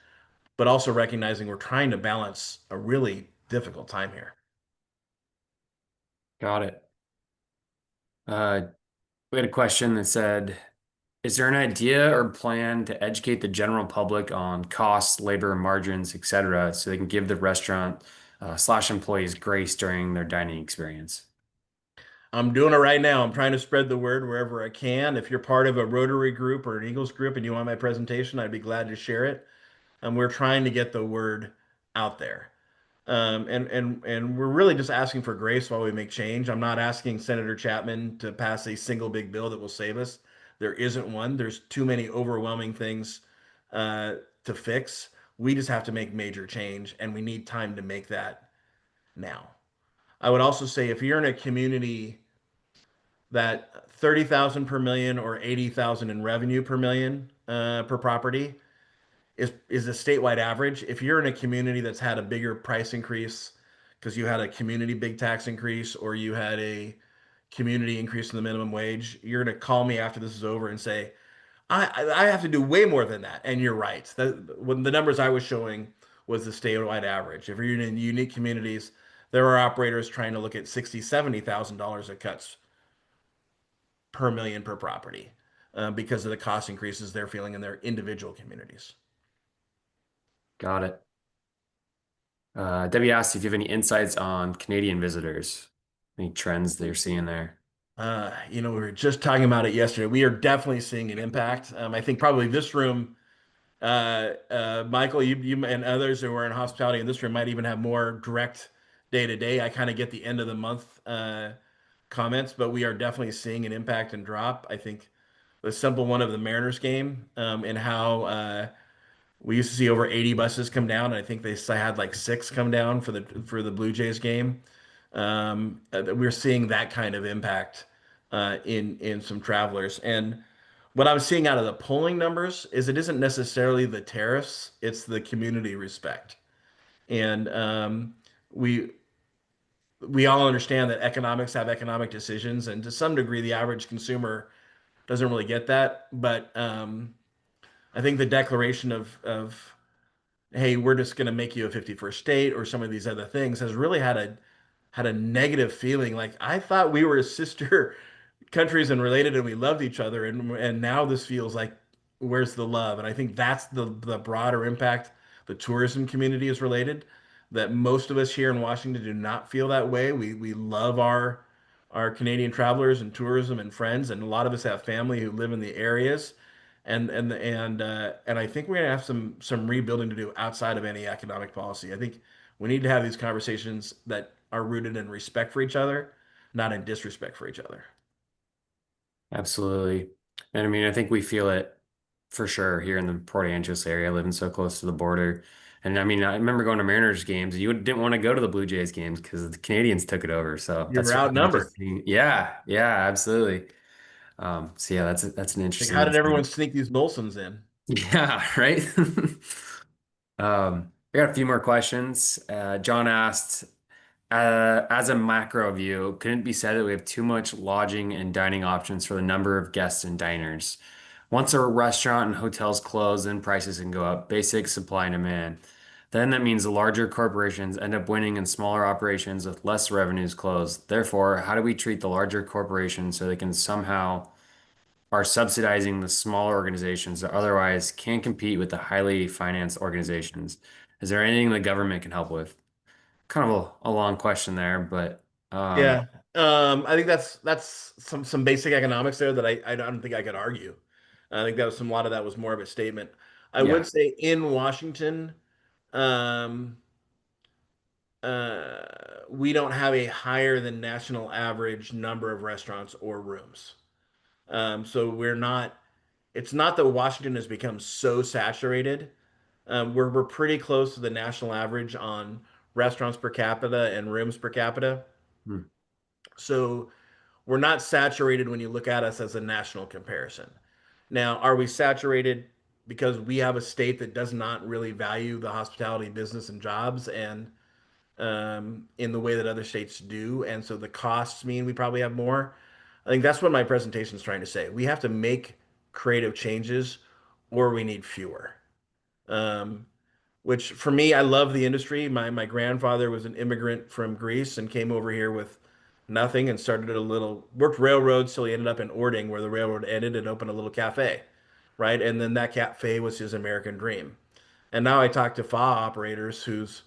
but also recognizing we're trying to balance a really difficult time here. Got it. We had a question that said, is there an idea or plan to educate the general public on costs, labor, margins, etc., so they can give the restaurant slash employees grace during their dining experience? I'm doing it right now. I'm trying to spread the word wherever I can. If you're part of a Rotary group or an Eagles group and you want my presentation, I'd be glad to share it. And we're trying to get the word out there. And we're really just asking for grace while we make change. I'm not asking Senator Chapman to pass a single big bill that will save us. There isn't one. There's too many overwhelming things to fix. We just have to make major change, and we need time to make that now. I would also say if you're in a community that 30,000 per million or 80,000 in revenue per million per property is a statewide average. If you're in a community that's had a bigger price increase because you had a community big tax increase or you had a community increase in the minimum wage, you're going to call me after this is over and say, I have to do way more than that. And you're right. When the numbers I was showing was the statewide average. If you're in unique communities, there are operators trying to look at $60,000, $70,000 of cuts per million per property because of the cost increases they're feeling in their individual communities. Got it. Debbie asked if you have any insights on Canadian visitors, any trends they're seeing there. We were just talking about it yesterday. We are definitely seeing an impact. I think probably this room, Michael, you and others who are in hospitality in this room might even have more direct day to day. I kind of get the end of the month comments, but we are definitely seeing an impact and drop. I think the simple one of the Mariners game and how we used to see over 80 buses come down. And I think they had like 6 come down for the Blue Jays game. We're seeing that kind of impact in some travelers. And what I'm seeing out of the polling numbers is it isn't necessarily the tariffs, it's the community respect. And we we all understand that economics have economic decisions, and to some degree, the average consumer doesn't really get that. But I think the declaration of hey, we're just going to make you a 51st state or some of these other things has really had a negative feeling. Like I thought we were sister countries and related and we loved each other, and now this feels like where's the love? And I think that's the broader impact. The tourism community is related, that most of us here in Washington do not feel that way. We love our Canadian travelers and tourism and friends, and a lot of us have family who live in the areas. And I think we're gonna have some rebuilding to do outside of any economic policy. I think we need to have these conversations that are rooted in respect for each other, not in disrespect for each other. Absolutely. And I mean, I think we feel it for sure here in the Port Angeles area, living so close to the border. And I mean, I remember going to Mariners games. You didn't want to go to the Blue Jays games because the Canadians took it over. So You that's were really outnumbered. interesting. Yeah, yeah, absolutely. So yeah, that's an Like, interesting how did everyone insight. sneak these Molsons in? Yeah, right. We got a few more questions. John asked, as a macro view, couldn't it be said that we have too much lodging and dining options for the number of guests and diners? Once a restaurant and hotels close, then prices can go up. Basic supply and demand. Then that means the larger corporations end up winning and smaller operations with less revenues close. Therefore, how do we treat the larger corporations so they can somehow are subsidizing the smaller organizations that otherwise can't compete with the highly financed organizations? Is there anything the government can help with? Kind of a long question there, but Yeah. I think that's some basic economics there that I don't think I could argue. I think that was a lot of that was more of a statement. I would yeah. say in Washington, um, uh, we don't have a higher than national average number of restaurants or rooms. So we're not. It's not that Washington has become so saturated. We're pretty close to the national average on restaurants per capita and rooms per capita. Hmm. So we're not saturated when you look at us as a national comparison. Now, are we saturated because we have a state that does not really value the hospitality business and jobs and in the way that other states do? And so the costs mean we probably have more. I think that's what my presentation is trying to say. We have to make creative changes or we need fewer. Um, which for me, I love the industry. My grandfather was an immigrant from Greece and came over here with nothing and started a little worked railroads till he ended up in Ording where the railroad ended and opened a little cafe, right? And then that cafe was his American dream. And now I talk to FA operators whose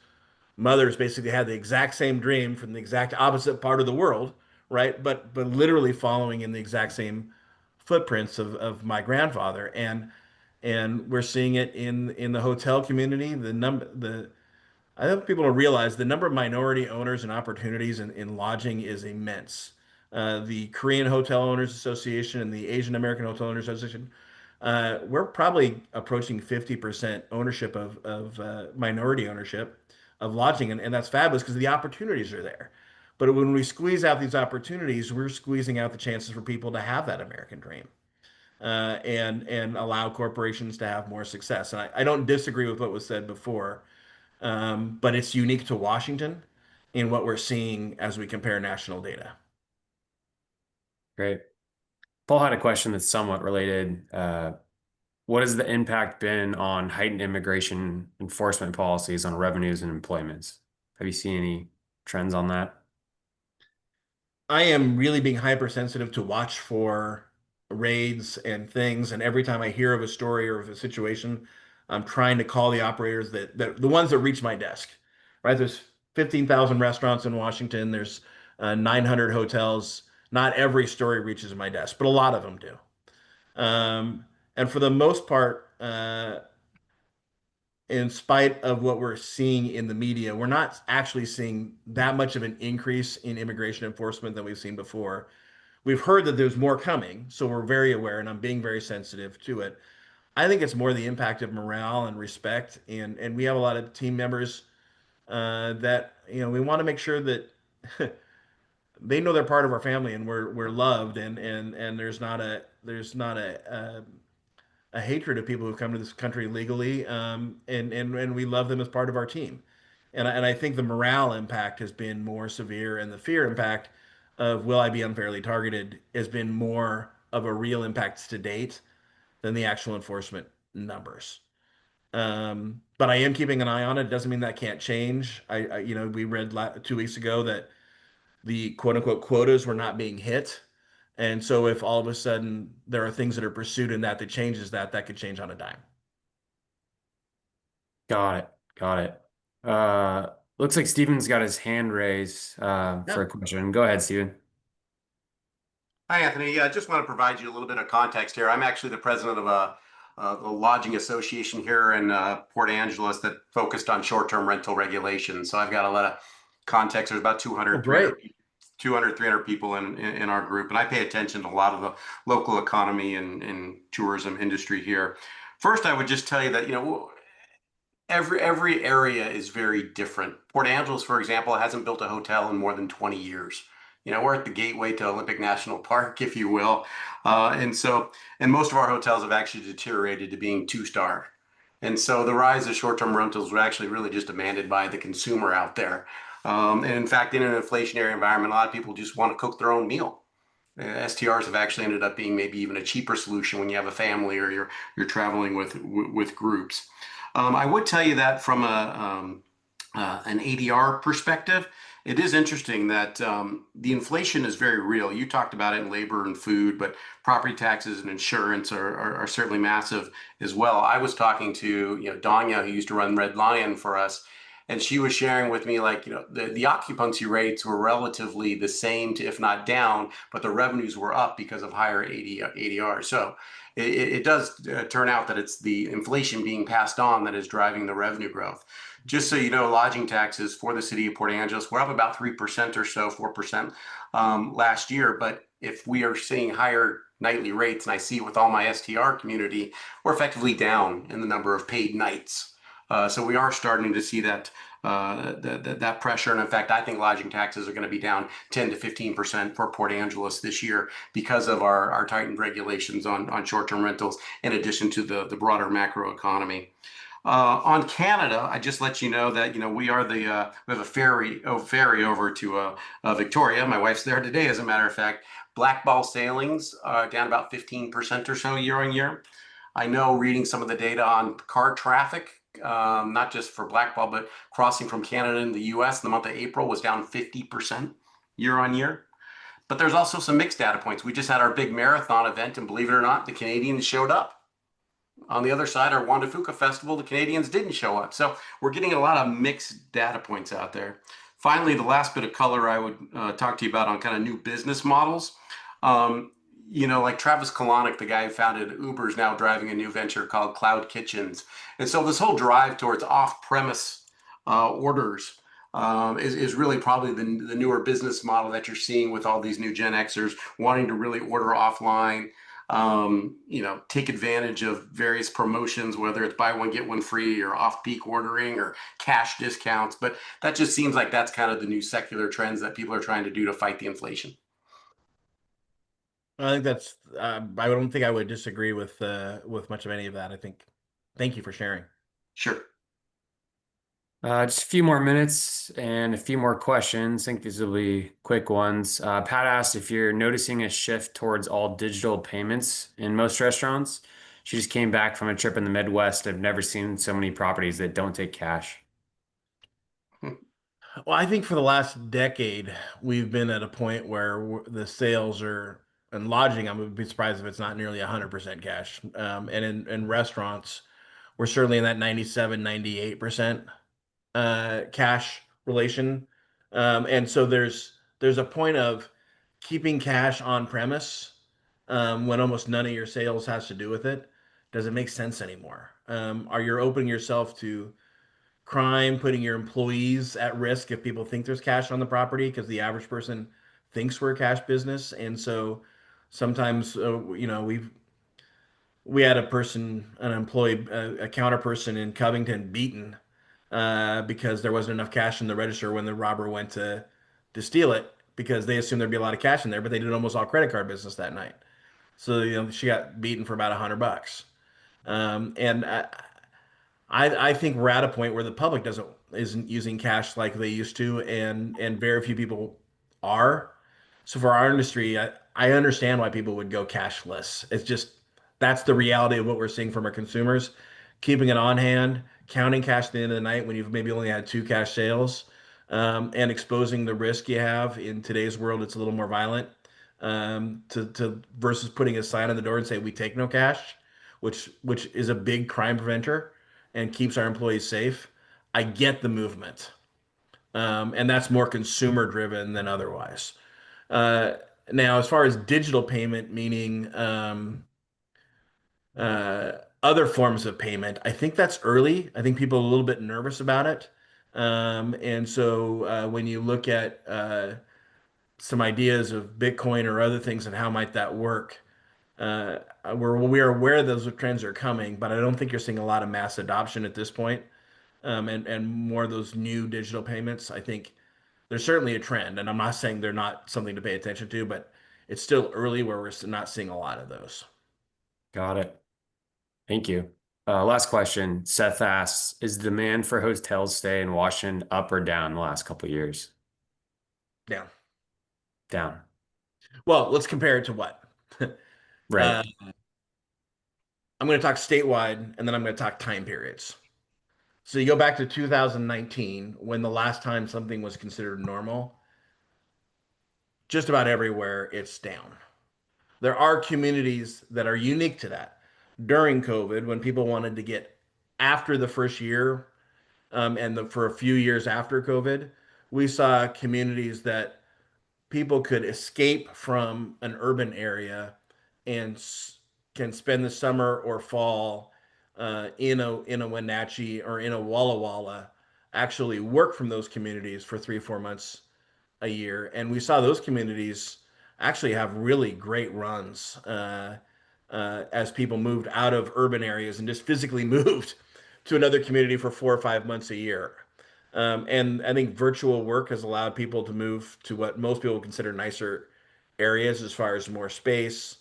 mothers basically had the exact same dream from the exact opposite part of the world, right? But literally following in the exact same footprints of my grandfather. And we're seeing it in the hotel community. The I think people don't realize the number of minority owners and opportunities in lodging is immense. The Korean Hotel Owners Association and the Asian American Hotel Owners Association, we're probably approaching 50% ownership of minority ownership of lodging, and that's fabulous because the opportunities are there. But when we squeeze out these opportunities, we're squeezing out the chances for people to have that American dream and allow corporations to have more success. And I don't disagree with what was said before, but it's unique to Washington in what we're seeing as we compare national data. Great. Paul had a question that's somewhat related. What has the impact been on heightened immigration enforcement policies on revenues and employments? Have you seen any trends on that? I am really being hypersensitive to watch for raids and things. And every time I hear of a story or of a situation, I'm trying to call the operators that the ones that reach my desk, right? There's 15,000 restaurants in Washington. There's 900 hotels. Not every story reaches my desk, but a lot of them do. And for the most part, in spite of what we're seeing in the media, we're not actually seeing that much of an increase in immigration enforcement than we've seen before. We've heard that there's more coming, so we're very aware, and I'm being very sensitive to it. I think it's more the impact of morale and respect, and we have a lot of team members that we want to make sure that they know they're part of our family, and we're loved, and there's not a hatred of people who've come to this country legally, and we love them as part of our team. And I think the morale impact has been more severe, and the fear impact of will I be unfairly targeted has been more of a real impact to date than the actual enforcement numbers. But I am keeping an eye on it. It doesn't mean that can't change. We read 2 weeks ago that the quote unquote quotas were not being hit. And so if all of a sudden there are things that are pursued in that changes that could change on a dime. Got it. Got it. Looks like Steven's got his hand raised for Yeah. a question. Go ahead, Steven. Hi, Anthony. I just want to provide you a little bit of context here. I'm actually the president of a lodging association here in Port Angeles that focused on short-term rental regulations. So I've got a lot of context. There's about 200, Oh, great. 300 people in our group, and I pay attention to a lot of the local economy and tourism industry here. First, I would just tell you that, every area is very different. Port Angeles, for example, hasn't built a hotel in more than 20 years. We're at the gateway to Olympic National Park, if you will. And most of our hotels have actually deteriorated to being 2-star. And so the rise of short-term rentals were actually really just demanded by the consumer out there. And in fact, in an inflationary environment, a lot of people just want to cook their own meal. STRs have actually ended up being maybe even a cheaper solution when you have a family or you're traveling with groups. I would tell you that from an ADR perspective, it is interesting that the inflation is very real. You talked about it in labor and food, but property taxes and insurance are certainly massive as well. I was talking to Danya, who used to run Red Lion for us, and she was sharing with me the occupancy rates were relatively the same to if not down, but the revenues were up because of higher ADR. So it does turn out that it's the inflation being passed on that is driving the revenue growth. Just so you know, lodging taxes for the city of Port Angeles were up about 3% or so, 4% last year. But if we are seeing higher nightly rates, and I see it with all my STR community, we're effectively down in the number of paid nights. So we are starting to see that pressure. And in fact, I think lodging taxes are going to be down 10 to 15% for Port Angeles this year because of our tightened regulations on short-term rentals, in addition to the broader macro economy. On Canada, I just let you know that we have a ferry over to Victoria. My wife's there today, as a matter of fact. Blackball sailings down about 15% or so year on year. I know, reading some of the data on car traffic, not just for Blackball, but crossing from Canada into the U.S. in the month of April was down 50% year on year. But there's also some mixed data points. We just had our big marathon event, and believe it or not, the Canadians showed up. On the other side, our Wanda Fuka Festival, the Canadians didn't show up. So we're getting a lot of mixed data points out there. Finally, the last bit of color I would talk to you about on kind of new business models. Like Travis Kalanick, the guy who founded Uber, is now driving a new venture called Cloud Kitchens. And so this whole drive towards off-premise orders is really probably the newer business model that you're seeing with all these new Gen Xers wanting to really order offline. Take advantage of various promotions, whether it's buy one, get one free, or off-peak ordering, or cash discounts. But that just seems like that's kind of the new secular trends that people are trying to do to fight the inflation. I think that's. I don't think I would disagree with much of any of that. Thank you for sharing. Sure. Just a few more minutes and a few more questions. I think these will be quick ones. Pat asked if you're noticing a shift towards all digital payments in most restaurants. She just came back from a trip in the Midwest. I've never seen so many properties that don't take cash. Well, I think for the last decade, we've been at a point where the sales are, and lodging, I would be surprised if it's not nearly 100% cash. And in restaurants, we're certainly in that 97, 98% cash relation. And so there's a point of keeping cash on premise when almost none of your sales has to do with it. Doesn't make sense anymore. Are you opening yourself to crime, putting your employees at risk if people think there's cash on the property, because the average person thinks we're a cash business? And so sometimes, we had an employee, a counter person in Covington beaten because there wasn't enough cash in the register when the robber went to steal it. because they assumed there'd be a lot of cash in there, but they did almost all credit card business that night. So, she got beaten for about $100. And I think we're at a point where the public isn't using cash like they used to, and very few people are. So for our industry, I understand why people would go cashless. It's just that's the reality of what we're seeing from our consumers, keeping it on hand, counting cash at the end of the night when you've maybe only had two cash sales, and exposing the risk you have in today's world. It's a little more violent, to versus putting a sign on the door and say we take no cash, which is a big crime preventer and keeps our employees safe. I get the movement, and that's more consumer driven than otherwise. Uh, Now, as far as digital payment, meaning uh, other forms of payment, I think that's early. I think people are a little bit nervous about it. And so when you look at some ideas of Bitcoin or other things and how might that work, we are aware those trends are coming, but I don't think you're seeing a lot of mass adoption at this point. And more of those new digital payments. I think there's certainly a trend, and I'm not saying they're not something to pay attention to, but it's still early where we're not seeing a lot of those. Got it. Thank you. Last question. Seth asks, is demand for hotel stay in Washington up or down the last couple of years? Yeah. Down. Well, let's compare it to what? Right. I'm going to talk statewide, and then I'm going to talk time periods. So you go back to 2019, when the last time something was considered normal, just about everywhere it's down. There are communities that are unique to that. During COVID, when people wanted to get after the first year, for a few years after COVID, we saw communities that people could escape from an urban area and can spend the summer or fall in a Wenatchee or in a Walla Walla, actually work from those communities for 3 4 months a year, and we saw those communities actually have really great runs as people moved out of urban areas and just physically moved to another community for 4 or 5 months a year. And I think virtual work has allowed people to move to what most people consider nicer areas as far as more space,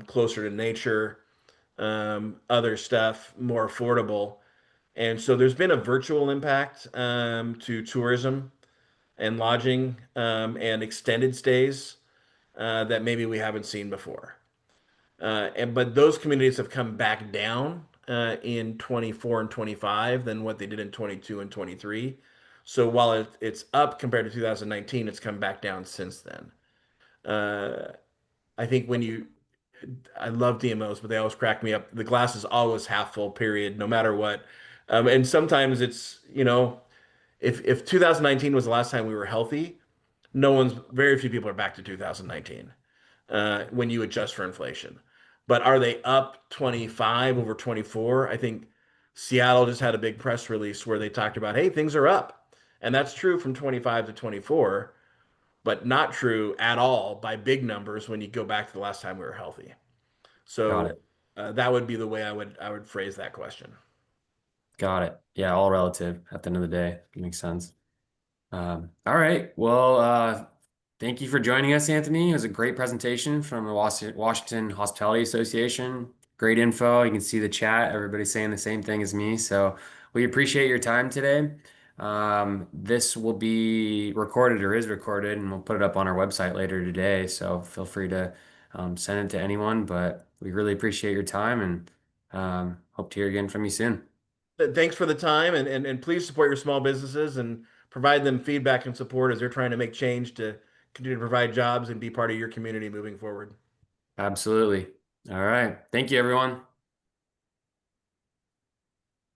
closer to nature, other stuff, more affordable. And so there's been a virtual impact to tourism and lodging, and extended stays that maybe we haven't seen before. But those communities have come back down in 24 and 25 than what they did in 22 and 23. So while it's up compared to 2019, it's come back down since then. Uh, I think I love DMOs, but they always crack me up. The glass is always half full, period, no matter what. And sometimes it's, if 2019 was the last time we were healthy, very few people are back to 2019 when you adjust for inflation. But are they up 25 over 24? I think Seattle just had a big press release where they talked about, hey, things are up. And that's true from 25 to 24, but not true at all by big numbers when you go back to the last time we were healthy. Got So it. that would be the way I would phrase that question. Got it. Yeah, all relative at the end of the day. Makes sense. All right. Well, thank you for joining us, Anthony. It was a great presentation from the Washington Hospitality Association. Great info. You can see the chat. Everybody's saying the same thing as me. So we appreciate your time today. This will be recorded or is recorded, and we'll put it up on our website later today. So feel free to send it to anyone. But we really appreciate your time and hope to hear again from you soon. Thanks for the time, and please support your small businesses and provide them feedback and support as they're trying to make change to continue to provide jobs and be part of your community moving forward. Absolutely. All right. Thank you, everyone.